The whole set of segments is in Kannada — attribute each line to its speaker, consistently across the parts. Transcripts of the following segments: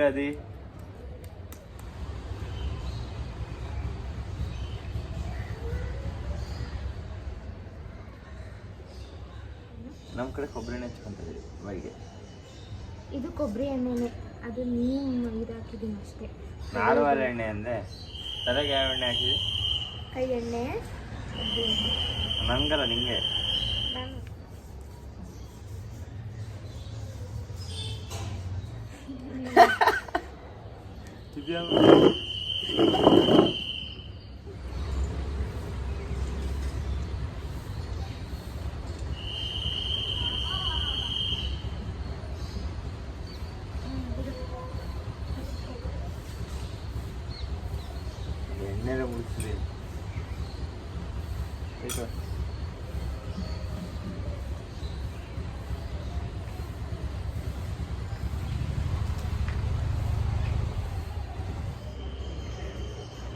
Speaker 1: ಯುಗಾದಿ. ನಮ್ಮ ಕಡೆ ಕೊಬ್ಬರಿ ಎಣ್ಣೆ ಹಚ್ಕೊಂತಾರೆ ಮೈಗೆ.
Speaker 2: ಇದು ಕೊಬ್ಬರಿ ಎಣ್ಣೆನೆ, ಅದು ನೀವು ಇದು ಹಾಕಿದ್ದೀನಿ ಅಷ್ಟೇ.
Speaker 1: ನಾರ್ಮಲ್ ಎಣ್ಣೆ ಅಂದರೆ ತಲೆಗೆ ಯಾವ ಎಣ್ಣೆ ಹಾಕಿದೆ?
Speaker 2: ಕೈ ಎಣ್ಣೆ.
Speaker 1: ನನಗಲ್ಲ, ನಿಂಗೆ.
Speaker 2: ನಾನು
Speaker 1: ಎಣ್ಣೆಲ್ಲ ಮುಗಿಸಿದೆ.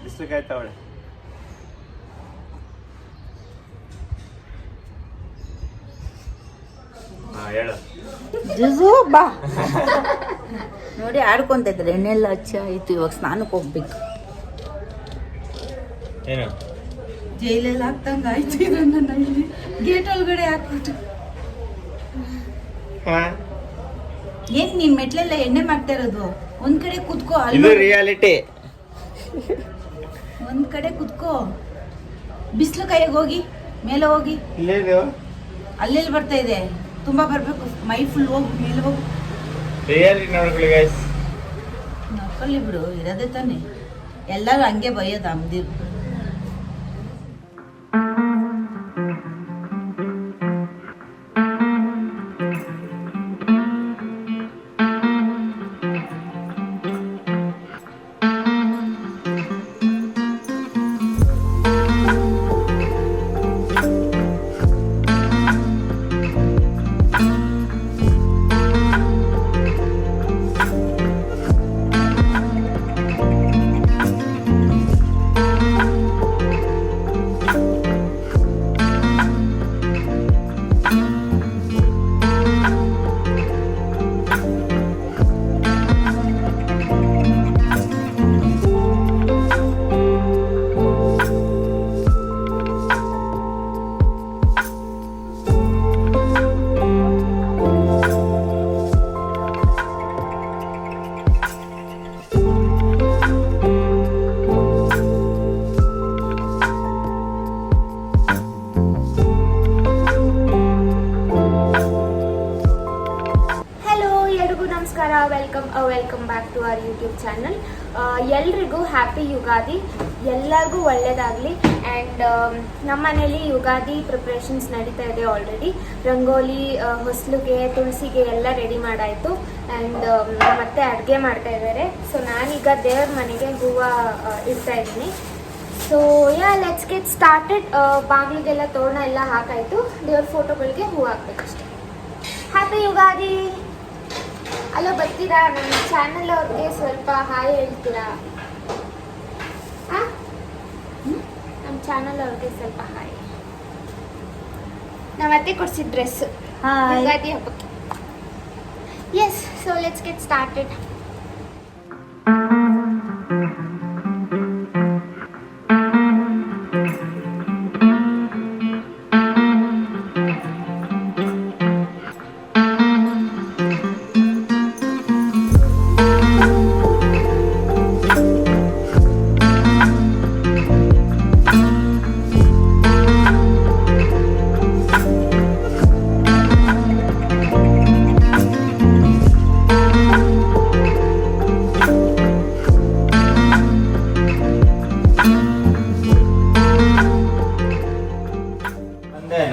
Speaker 1: ಬಿಸಿಲು ಕಾಯ್ತಾವಳೆ. ಹೇಳು.
Speaker 3: ಜುಜು ಬಾ ನೋಡಿ ಆಡ್ಕೊಂತ ಇದ್ದಾರೆ. ಎಣ್ಣೆಲ್ಲ ಹಚ್ಚಿ ಆಯ್ತು, ಇವಾಗ ಸ್ನಾನಕ್ಕೆ ಹೋಗ್ಬೇಕು.
Speaker 1: ಏನು
Speaker 3: ಜೈಲೆಲ್ಲ ಹಾಕ್ತಂಗ ಆಯ್ತು. ಇದನ್ನ ಇಲ್ಲಿ ಗೇಟ್ ಒಳಗಡೆ ಹಾಕ್ಬಿಟ್ಟು ಏನ್ ನೀನ್ ಮೆಟ್ಲೆಲ್ಲ ಎಣ್ಣೆ ಮಾಡ್ತಾ ಇರೋದು? ಒಂದ್ ಕಡೆ ಕುತ್ಕೋ.
Speaker 1: ಇದು ರಿಯಾಲಿಟಿ.
Speaker 3: ಒಂದ್ ಕಡೆ ಕುತ್ಕೋ. ಬಿಸಿಲು ಕೈಗೆ ಹೋಗಿ ಮೇಲೆ ಹೋಗಿ. ಅಲ್ಲೆಲ್ಲಿ ಬರ್ತಾ ಇದೆ? ತುಂಬಾ ಬರ್ಬೇಕು. ಮೈ ಫುಲ್ ಹೋಗಿ ಮೇಲೆ ಹೋಗಿ.
Speaker 1: ರಿಯಾಲಿಟಿ ನೋಡ್ಕೊಳ್ಳಿ ಗೈಸ್.
Speaker 3: ನೋಡ್ಕೊಳ್ಳಿ ಬಿಡು, ಇರೋದೇ ತಾನೆ. ಎಲ್ಲರೂ ಹಂಗೆ ಬೈಯೋದು ಅಮ್ದಿರ್.
Speaker 2: Welcome back to our YouTube channel. ಎಲ್ರಿಗೂ ಹ್ಯಾಪಿ ಯುಗಾದಿ. ಎಲ್ಲರಿಗೂ ಒಳ್ಳೆಯದಾಗಲಿ. ಆ್ಯಂಡ್ ನಮ್ಮ ಮನೇಲಿ ಯುಗಾದಿ ಪ್ರಿಪ್ರೇಷನ್ಸ್ ನಡೀತಾ ಇದೆ ಆಲ್ರೆಡಿ. ರಂಗೋಲಿ, ಹೊಸ್ಲಿಗೆ, ತುಳಸಿಗೆ ಎಲ್ಲ ರೆಡಿ ಮಾಡಾಯಿತು. ಆ್ಯಂಡ್ ಮತ್ತೆ ಅಡುಗೆ ಮಾಡ್ತಾ ಇದ್ದಾರೆ. ಸೊ ನಾನೀಗ ದೇವ್ರ ಮನೆಗೆ ಹೂವು ಇಡ್ತಾ ಇದ್ದೀನಿ. So let's get started. ಬಾಗಿಲಿಗೆಲ್ಲ ತೋರಣ ಎಲ್ಲ ಹಾಕಾಯಿತು. ದೇವ್ರ ಫೋಟೋಗಳಿಗೆ ಹೂವು ಹಾಕ್ಬೇಕಷ್ಟೆ. ಹ್ಯಾಪಿ ಯುಗಾದಿ. ಅಲ್ಲೋ ಬರ್ತೀರಾ? ನಮ್ಮ ಚಾನಲ್ ಅವ್ರಿಗೆ ಸ್ವಲ್ಪ ಹಾಯ್ ಹೇಳ್ತೀರಾ? ನಮ್ಮ ಚಾನಲ್ ಅವ್ರಿಗೆ ಸ್ವಲ್ಪ ಹಾಯ್. ನಾವು ಅತ್ತೆ ಕೊಡ್ಸಿದ ಡ್ರೆಸ್ ಯುಗಾದಿ ಹಬ್ಬಕ್ಕೆ. Yes, so let's get started.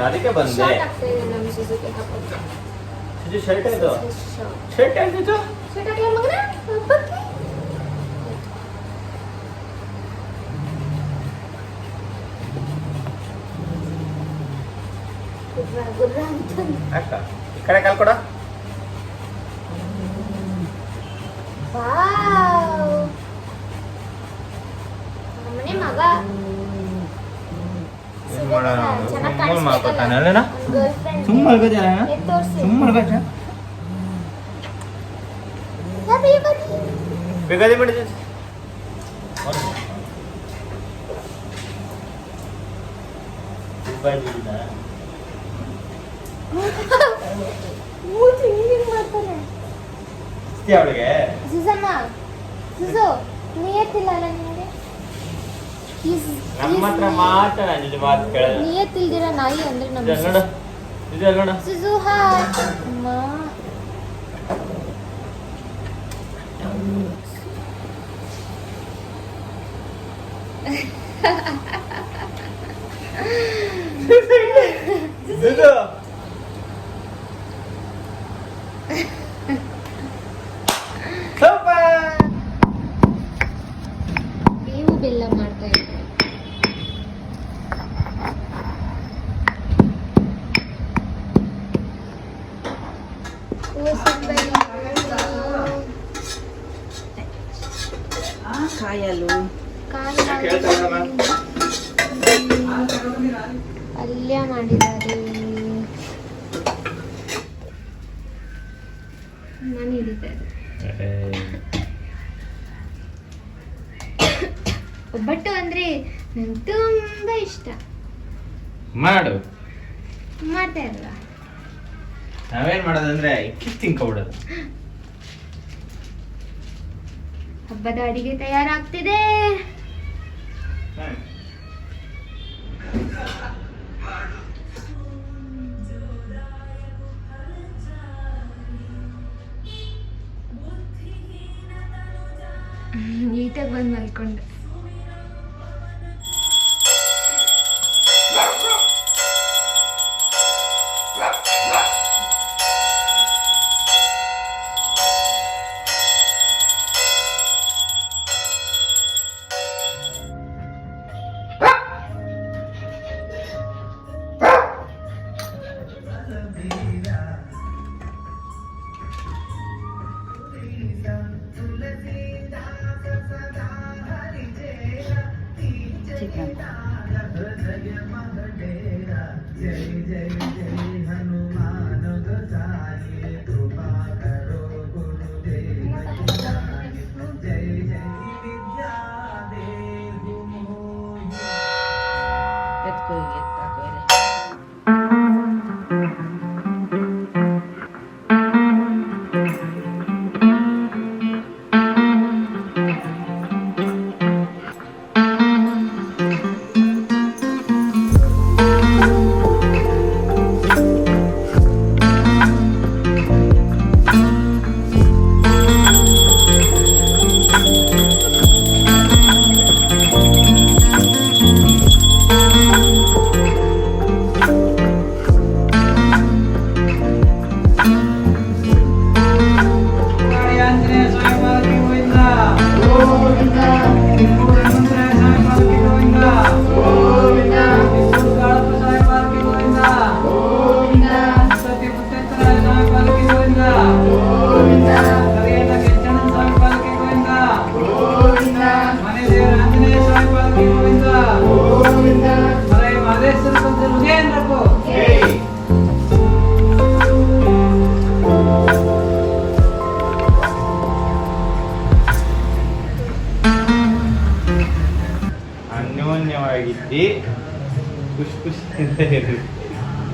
Speaker 1: ಅದಕ್ಕೆ ಬಂದೆ. ಶರ್ಟ್ ಇದು ಶರ್ಟ್ ಆಗಿತ್ತು. ಅಕ್ಕ ಈ ಕಡೆ ಕಾಲ್ ಕೊಡ.
Speaker 2: ನಮ್ಮನೆ ಮಗ
Speaker 1: ಮಾಡ್ಕೊತಾನೆ ಅಲ್ಲೇನಾ? ಸುಮ್ಮ ಮಲ್ಕೋತೀಯ? ಸುಮ್ಮ ಮಲ್ಕೋತೀಯ? ಬೇಕಾದ್ರೆ ಮಾಡಿದ್ದೆ ಅವಳಿಗೆ
Speaker 2: ಸುಸಮ್ಮ ಸುಸು ನಿಯತ್ತಿಲ್ಲ ನಿಮಗೆ
Speaker 1: ನಮ್ಮ ಹತ್ರ ಮಾತ್ರ ನಿಜ ಮಾತು ಕೇಳಲ್ಲ.
Speaker 2: ನಿಯತ್ತಿಲ್ದಿರ ನಾಯಿ ಅಂದ್ರೆ ನಮ್ಮ
Speaker 1: ಇದು ನೋಡ
Speaker 2: ಸುಸು ಹಾಯ್ ಅಮ್ಮ ಬೇವು ಬೆಲ್ಲ ಮಾಡ್ತಾ ಇದ್ದಾರೆ.
Speaker 3: ಕಾಯಲು
Speaker 2: ಪಲ್ಯ ಮಾಡಿದ್ದಾರೆ. ನಾನು ಹಿಡಿತೆ ಒಬ್ಬಟ್ಟು ಅಂದ್ರೆ ನಂಗೆ ತುಂಬಾ ಇಷ್ಟ.
Speaker 1: ಮಾಡು
Speaker 2: ಮಾಡ್ತಾ ಇರಲ್ಲ.
Speaker 1: ನಾವೇನ್ ಮಾಡೋದಂದ್ರೆ ತಿನ್ಕೊಬಿಡೋದು.
Speaker 2: ಹಬ್ಬದ ಅಡಿಗೆ ತಯಾರಾಗ್ತಿದೆ. ನೀಟಾಗಿ ಬಂದು ಮಲ್ಕೊಂಡೆ.
Speaker 3: ಚಿಕನ್ ಎತ್ಕೊ ಎತ್ತಾಕೋ ಇಲ್ಲಿ.
Speaker 1: ಅನ್ಯೋನ್ಯವಾಗಿದ್ದಿ ಖುಷಿ ಖುಷಿಯಿಂದ ಇರ್ರಿ.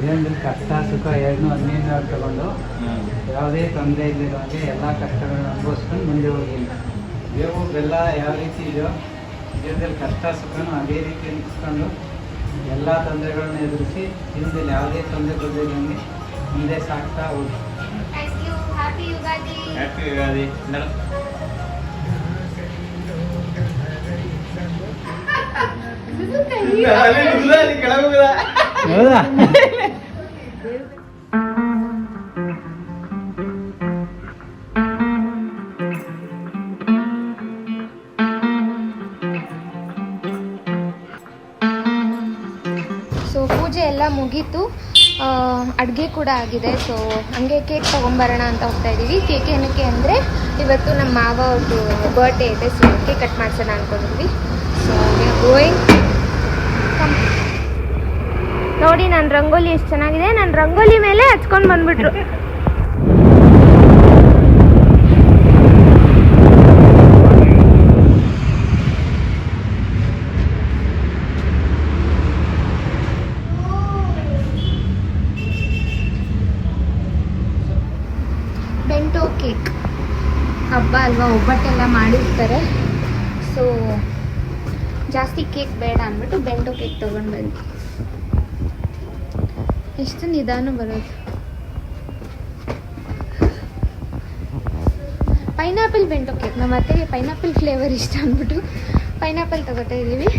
Speaker 4: ಜೀವನದಲ್ಲಿ ಕಷ್ಟ ಸುಖ ಎರಡನ್ನೂ ಅನ್ಯೋನ್ಯವಾಗಿ ತಗೊಂಡು ಯಾವುದೇ ತೊಂದರೆ ಇಲ್ಲದಿರುವಂಗೆ ಎಲ್ಲ ಕಷ್ಟಗಳನ್ನ ಅನುಭವಿಸ್ಕೊಂಡು ಮುಂದೆ ಹೋಗಿ. ಬೇವು ಬೆಲ್ಲ ಯಾವ ರೀತಿ ಇದೆಯೋ ಜೀವನದಲ್ಲಿ ಕಷ್ಟ ಸುಖನೂ ಅದೇ ರೀತಿ ನಿಲ್ಲಿಸ್ಕೊಂಡು ಎಲ್ಲ ತೊಂದರೆಗಳನ್ನ ಎದುರಿಸಿ ಜೀವನದಲ್ಲಿ ಯಾವುದೇ ತೊಂದರೆ ಬರದಿರೋಂಗೆ ಮುಂದೆ ಸಾಗ್ತಾ ಹೋಗಿ.
Speaker 2: ಹ್ಯಾಪಿ ಯುಗಾದಿ.
Speaker 1: ಹ್ಯಾಪಿ ಯುಗಾದಿ.
Speaker 4: ಹೌದಾ?
Speaker 2: ಸೊ ಪೂಜೆ ಎಲ್ಲ ಮುಗೀತು, ಅಡುಗೆ ಕೂಡ ಆಗಿದೆ. ಸೊ ಹಂಗೆ ಕೇಕ್ ತೊಗೊಂಬರೋಣ ಅಂತ ಹೋಗ್ತಾ ಇದ್ದೀವಿ. ಕೇಕ್ ಏನಕ್ಕೆ ಅಂದರೆ ಇವತ್ತು ನಮ್ಮ ಮಾವ ಅವ್ರದ್ದು ಬರ್ಡೇ ಇದೆ, ಸೊ ಕೇಕ್ ಕಟ್ ಮಾಡ್ಸೋಣ ಅಂದ್ಕೊಂಡಿದ್ವಿ. So going. ನೋಡಿ ನನ್ನ ರಂಗೋಲಿ ಎಷ್ಟು ಚೆನ್ನಾಗಿದೆ. ನನ್ನ ರಂಗೋಲಿ ಮೇಲೆ ಹಚ್ಕೊಂಡು ಬಂದ್ಬಿಟ್ರು. ಹಬ್ಬ ಅಲ್ವಾ, ಒಬ್ಬಟ್ಟೆಲ್ಲ ಮಾಡಿರ್ತಾರೆ. ಸೊ ಜಾಸ್ತಿ ಕೇಕ್ ಬೇಡ ಅಂದ್ಬಿಟ್ಟು ಬೆಂಟೋ ಕೇಕ್ ತೊಗೊಂಡು ಬಂದು. ಎಷ್ಟು ನಿಧಾನ ಬರೋದು. Pineapple ಬೆಂಟೋ cake. ನಮ್ಮ ಅತ್ತೆಗೆ ಪೈನಾಪಲ್ ಫ್ಲೇವರ್ ಇಷ್ಟ ಅಂದ್ಬಿಟ್ಟು ಪೈನಾಪಲ್ ತಗೊಂಡಿದ್ದೀವಿ.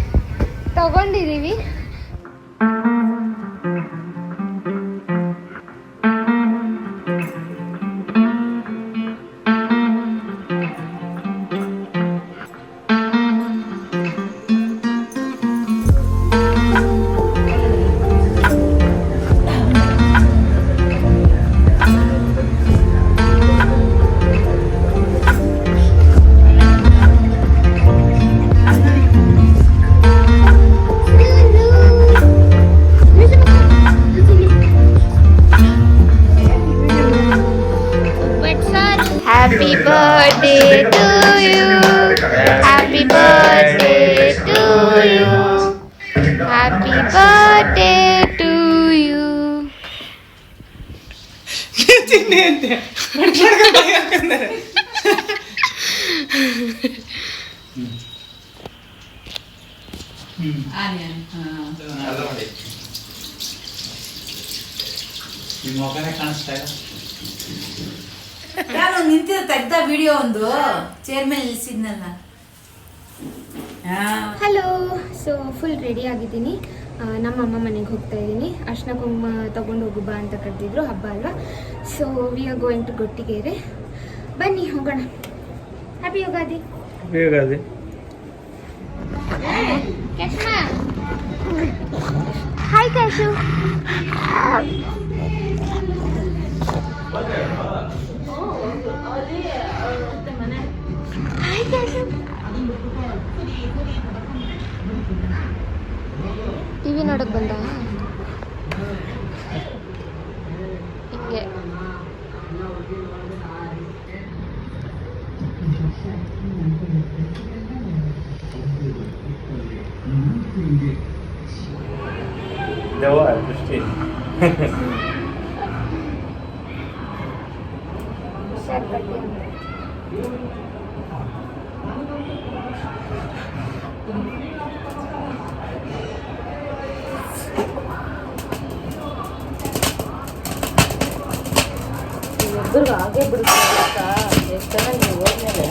Speaker 2: Happy birthday to you. Happy birthday to you. Happy birthday to you.
Speaker 4: ನಿಮ್ಮ ಮೊಗನೇ ಕಾಣಿಸ್ತಾ ಇಲ್ಲ.
Speaker 3: ನಾನು ನಿಂತಿರೋ ತೆಗ್ದ ವಿಡಿಯೋ ಒಂದು ಚೇರ್ ಮೇಲೆ ನಿಲ್ಸಿದ್ನಲ್ಲ.
Speaker 2: ಹಲೋ. ಸೊ ಫುಲ್ ರೆಡಿ ಆಗಿದ್ದೀನಿ. ನಮ್ಮ ಅಮ್ಮ ಮನೆಗೆ ಹೋಗ್ತಾ ಇದ್ದೀನಿ. ಅರ್ಶಿನ ಕುಂಕುಮ ತೊಗೊಂಡು ಹೋಗು ಬಾ ಅಂತ ಕರೆದಿದ್ರು, ಹಬ್ಬ ಅಲ್ವಾ. So we are going to Gottigere. ಬನ್ನಿ ಹೋಗೋಣ. ಹ್ಯಾಪಿ ಯುಗಾದಿ. ಹಾಯ್ ಕ್ಯಾಶು. ಟಿವಿ ನೋಡಕ್ ಬಂದ ಹಿಂಗೆ.
Speaker 1: ದೆವ್ವ ದೃಷ್ಟಿ.
Speaker 3: ಹಾಗೆ ಬಿಡುತ್ತೆ. ಎಷ್ಟು ಚೆನ್ನಾಗಿ ಹೋದ್ಮೇಲೆ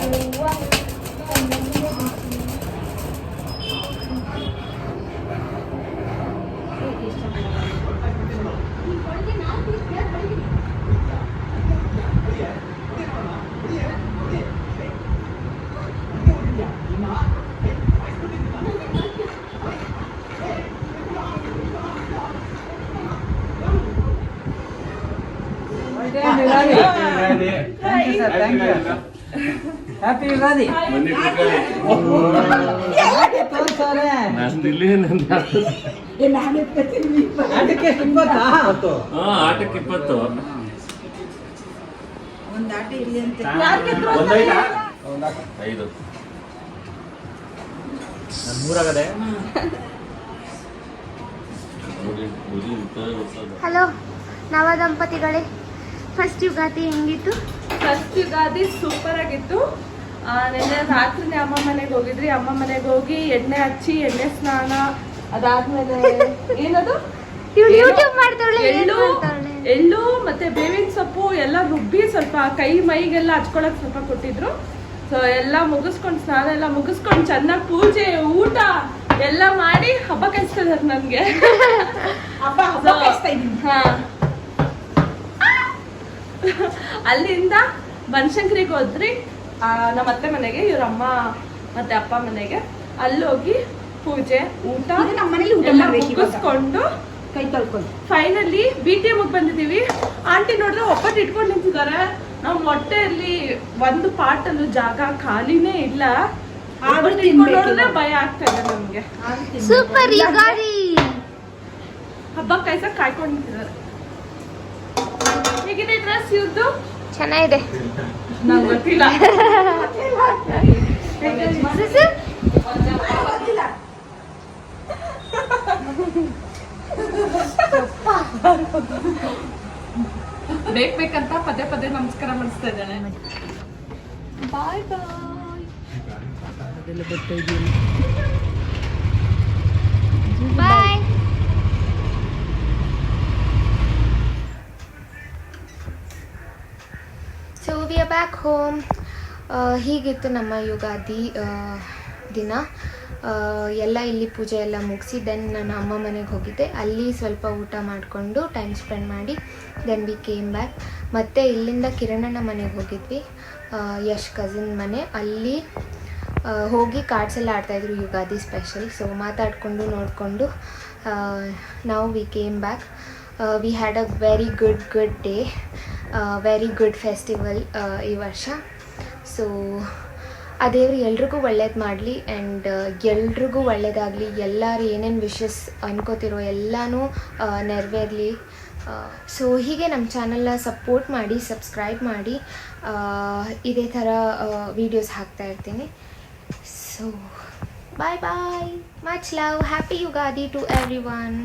Speaker 4: ಹ್ಯಾಪಿ ಯುಗಾದಿ. ಆಟಕ್ಕೆ
Speaker 1: 20.
Speaker 3: ಒಂದು ಆಟ ಇಲ್ಲಿ ಅಂತ
Speaker 1: 5. ಮೂರಾಗದೆ.
Speaker 2: ಹಲೋ ನವ ದಂಪತಿಗಳೇ, ಫಸ್ಟ್ ಯುಗಾದಿ ಹೆಂಗಿತ್ತು?
Speaker 5: ಫಸ್ಟ್ ಯುಗಾದಿ ಸೂಪರ್ ಆಗಿತ್ತು. ನಿನ್ನೆ ರಾತ್ರಿನೇ ಅಮ್ಮ ಮನೆಗೆ ಹೋಗಿದ್ರಿ. ಅಮ್ಮ ಮನೆಗೆ ಹೋಗಿ ಎಣ್ಣೆ ಹಚ್ಚಿ ಎಣ್ಣೆ ಸ್ನಾನ, ಅದಾದ್ಮೇಲೆ ಏನದು
Speaker 2: ಯೂಟ್ಯೂಬ್ ಮಾಡ್ತಾಳೆ.
Speaker 5: ಎಳ್ಳು ಮತ್ತೆ ಬೇವಿನ ಸೊಪ್ಪು ಎಲ್ಲ ರುಬ್ಬಿ ಸ್ವಲ್ಪ ಕೈ ಮೈಗೆಲ್ಲ ಹಚ್ಕೊಳಕ್ ಸ್ವಲ್ಪ ಕೊಟ್ಟಿದ್ರು. ಸೊ ಎಲ್ಲ ಮುಗಿಸ್ಕೊಂಡು ಸ್ನಾನ ಎಲ್ಲ ಮುಗಿಸ್ಕೊಂಡು ಚೆನ್ನಾಗಿ ಪೂಜೆ ಊಟ ಎಲ್ಲ ಮಾಡಿ ಹಬ್ಬ ಕಾಯಿಸ್ತಿದಾರೆ ನನ್ಗೆ. ಹಾ, ಅಲ್ಲಿಂದ ಬನಶಂಕರಿಗೆ ಹೋದ್ರಿ ನಮ್ಮ ಅತ್ತೆ ಮನೆಗೆ, ಇವ್ರ ಅಮ್ಮ ಮತ್ತೆ ಅಪ್ಪ ಮನೆಗೆ. ಅಲ್ಲೋಗಿ ಪೂಜೆ ಊಟ ಮುಗಿಸ್ಕೊಂಡು
Speaker 3: ಕೈ ತೊಳ್ಕೊಂಡು
Speaker 5: ಫೈನಲಿ BTM ಬಂದಿದೀವಿ. ಆಂಟಿ ನೋಡಿದ್ರೆ ಒಬ್ಬಟ್ಟು ಇಟ್ಕೊಂಡು ನಿಂತಿದ್ದಾರೆ. ನಮ್ಮ ಹೊಟ್ಟೆಯಲ್ಲಿ ಒಂದು ಪಾಟಲ್ಲೂ ಜಾಗ ಖಾಲಿನೇ ಇಲ್ಲ. ನೋಡಿದ್ರೆ ಭಯ ಆಗ್ತಾ ಇದೆ ನಮ್ಗೆ.
Speaker 2: ಸೂಪರ್ ಯುಗಾದಿ
Speaker 5: ಹಬ್ಬ ಕಾಯ್ಸಕ್ ಕಾಯ್ಕೊಂಡು ನಿಂತಿದ್ದಾರೆ. ಹೇಗಿದೆ ಡ್ರೆಸ್ ಇವ್ರದ್ದು?
Speaker 2: ಚೆನ್ನಾಗಿದೆ.
Speaker 5: ನಂಗೆ ಗೊತ್ತಿಲ್ಲ. ಬೇಕಂತ ಪದೇ ಪದೇ ನಮಸ್ಕಾರ ಮಾಡಿಸ್ತಾ ಇದ್ದಾನೆ. ಬಾಯ್ ಬಾಯ್. ಅದೆಲ್ಲ ಬರ್ತಾ ಇದೆಯಲ್ಲ.
Speaker 2: Bye. So we are back home. ಹೀಗಿತ್ತು ನಮ್ಮ ಯುಗಾದಿ ದಿನ. ಎಲ್ಲ ಇಲ್ಲಿ ಪೂಜೆ ಎಲ್ಲ ಮುಗಿಸಿ ದೆನ್ ನಾನು ಅಮ್ಮ ಮನೆಗೆ ಹೋಗಿದ್ದೆ. ಅಲ್ಲಿ ಸ್ವಲ್ಪ ಊಟ ಮಾಡಿಕೊಂಡು ಟೈಮ್ ಸ್ಪೆಂಡ್ ಮಾಡಿ ದೆನ್ ವಿ ಕೇಮ್ ಬ್ಯಾಕ್. ಮತ್ತು ಇಲ್ಲಿಂದ ಕಿರಣಣ್ಣ ಮನೆಗೆ ಹೋಗಿದ್ವಿ, ಯಶ್ ಕಸಿನ್ ಮನೆ. ಅಲ್ಲಿ ಹೋಗಿ ಕಾರ್ಡ್ಸ್ ಎಲ್ಲ ಆಡ್ತಾಯಿದ್ರು ಯುಗಾದಿ ಸ್ಪೆಷಲ್. ಸೊ ಮಾತಾಡಿಕೊಂಡು ನೋಡಿಕೊಂಡು ನಾವು we came back. We had a very good day, very good festival ಈ ವರ್ಷ. ಸೊ ಆ ದೇವರು ಎಲ್ರಿಗೂ ಒಳ್ಳೇದು ಮಾಡಲಿ ಆ್ಯಂಡ್ ಎಲ್ರಿಗೂ ಒಳ್ಳೇದಾಗಲಿ. ಎಲ್ಲರೂ ಏನೇನು ವಿಶಸ್ ಅನ್ಕೋತಿರೋ ಎಲ್ಲನೂ ನೆರವೇರಲಿ. ಸೊ ಹೀಗೆ ನಮ್ಮ ಚಾನಲ್ನ ಸಪೋರ್ಟ್ ಮಾಡಿ, ಸಬ್ಸ್ಕ್ರೈಬ್ ಮಾಡಿ. ಇದೇ ಥರ ವೀಡಿಯೋಸ್ ಹಾಕ್ತಾಯಿರ್ತೀನಿ. So bye bye, much love, happy Ugadi to every one.